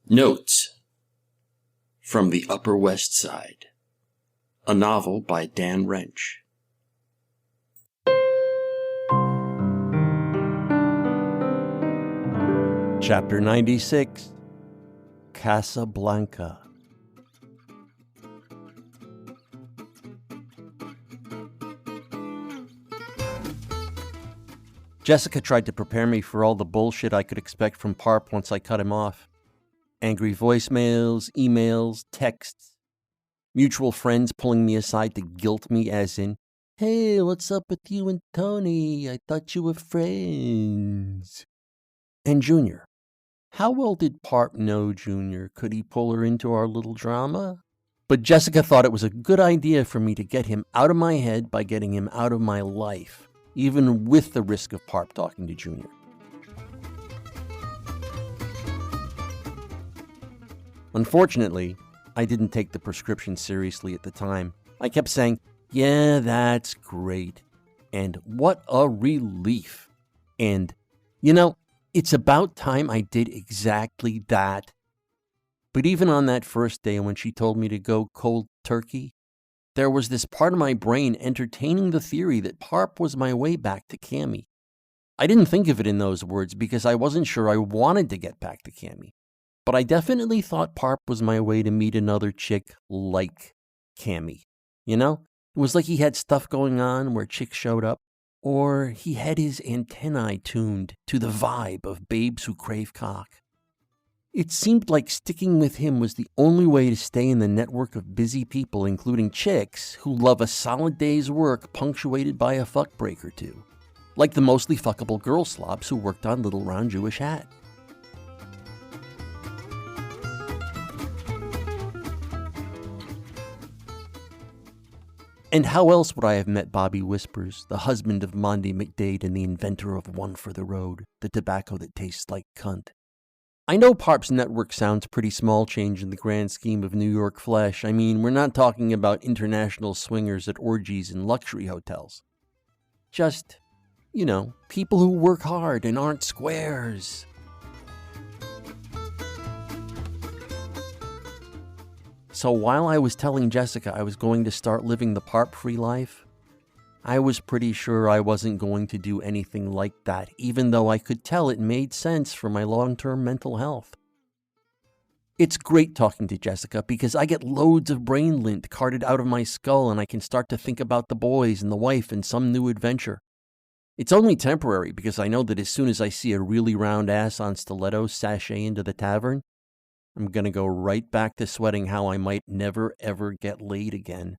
Notes from the Upper West Side, a novel by Dan Wrench. Chapter 96, Casablanca. Jessica tried to prepare me for all the bullshit I could expect from Parp once I cut him off. Angry voicemails, emails, texts. Mutual friends pulling me aside to guilt me as in, "Hey, what's up with you and Tony? I thought you were friends." And Junior. How well did Parp know Junior? Could he pull her into our little drama? But Jessica thought it was a good idea for me to get him out of my head by getting him out of my life, even with the risk of Parp talking to Junior. Unfortunately, I didn't take the prescription seriously at the time. I kept saying, "Yeah, that's great," and "what a relief," and, "it's about time I did exactly that." But even on that first day when she told me to go cold turkey, there was this part of my brain entertaining the theory that Parp was my way back to Cammy. I didn't think of it in those words because I wasn't sure I wanted to get back to Cammy. But I definitely thought Parp was my way to meet another chick like Cammy. It was like he had stuff going on where chicks showed up, or he had his antennae tuned to the vibe of babes who crave cock. It seemed like sticking with him was the only way to stay in the network of busy people, including chicks who love a solid day's work punctuated by a fuck break or two. Like the mostly fuckable girl slobs who worked on Little Round Jewish Hat. And how else would I have met Bobby Whispers, the husband of Mondi McDade and the inventor of One for the Road, the tobacco that tastes like cunt? I know Parp's network sounds pretty small change in the grand scheme of New York flesh. I mean, we're not talking about international swingers at orgies in luxury hotels. Just, people who work hard and aren't squares. So while I was telling Jessica I was going to start living the Parp-free life, I was pretty sure I wasn't going to do anything like that, even though I could tell it made sense for my long-term mental health. It's great talking to Jessica because I get loads of brain lint carted out of my skull and I can start to think about the boys and the wife and some new adventure. It's only temporary because I know that as soon as I see a really round ass on stilettos sashay into the tavern, I'm going to go right back to sweating how I might never ever get laid again.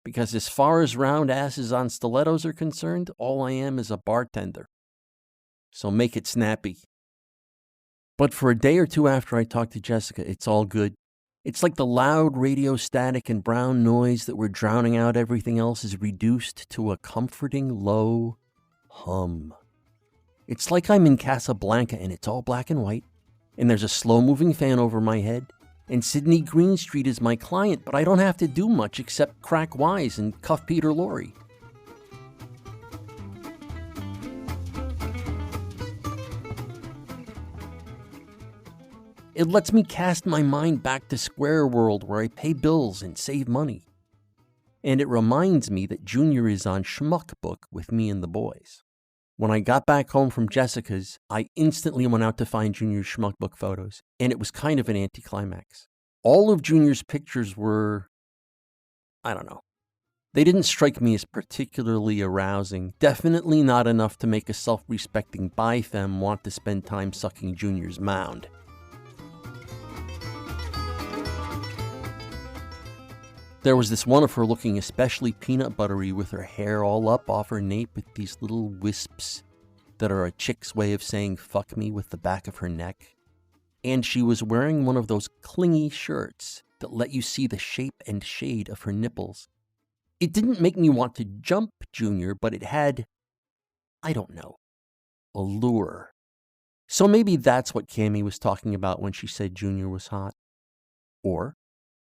Because as far as round asses on stilettos are concerned, all I am is a bartender. So make it snappy. But for a day or two after I talk to Jessica, it's all good. It's like the loud radio static and brown noise that were drowning out everything else is reduced to a comforting low hum. It's like I'm in Casablanca and it's all black and white. And there's a slow-moving fan over my head, and Sidney Greenstreet is my client, but I don't have to do much except crack wise and cuff Peter Lorre. It lets me cast my mind back to Square World where I pay bills and save money. And it reminds me that Junior is on Schmuck Book with me and the boys. When I got back home from Jessica's, I instantly went out to find Junior's Schmuckbook photos, and it was kind of an anticlimax. All of Junior's pictures were, they didn't strike me as particularly arousing, definitely not enough to make a self-respecting bi-femme want to spend time sucking Junior's mound. There was this one of her looking especially peanut buttery with her hair all up off her nape with these little wisps that are a chick's way of saying fuck me with the back of her neck. And she was wearing one of those clingy shirts that let you see the shape and shade of her nipples. It didn't make me want to jump Junior, but it had, allure. So maybe that's what Cammy was talking about when she said Junior was hot. Or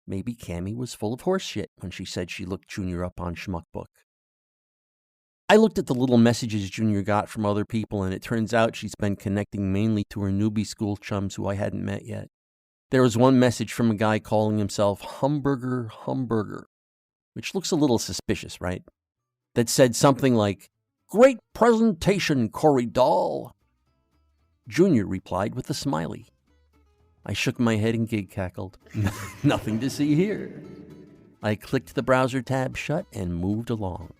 maybe Cammy was full of horse shit when she said she looked Junior up on Schmuckbook. I looked at the little messages Junior got from other people, and it turns out she's been connecting mainly to her newbie school chums who I hadn't met yet. There was one message from a guy calling himself Humburger, which looks a little suspicious, right? That said something like, "Great presentation, Cory Doll." Junior replied with a smiley. I shook my head and gig cackled. Nothing to see here. I clicked the browser tab shut and moved along.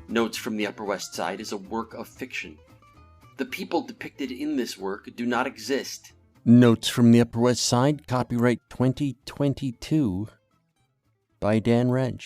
Notes from the Upper West Side is a work of fiction. The people depicted in this work do not exist. Notes from the Upper West Side, copyright 2022 by Dan Reg.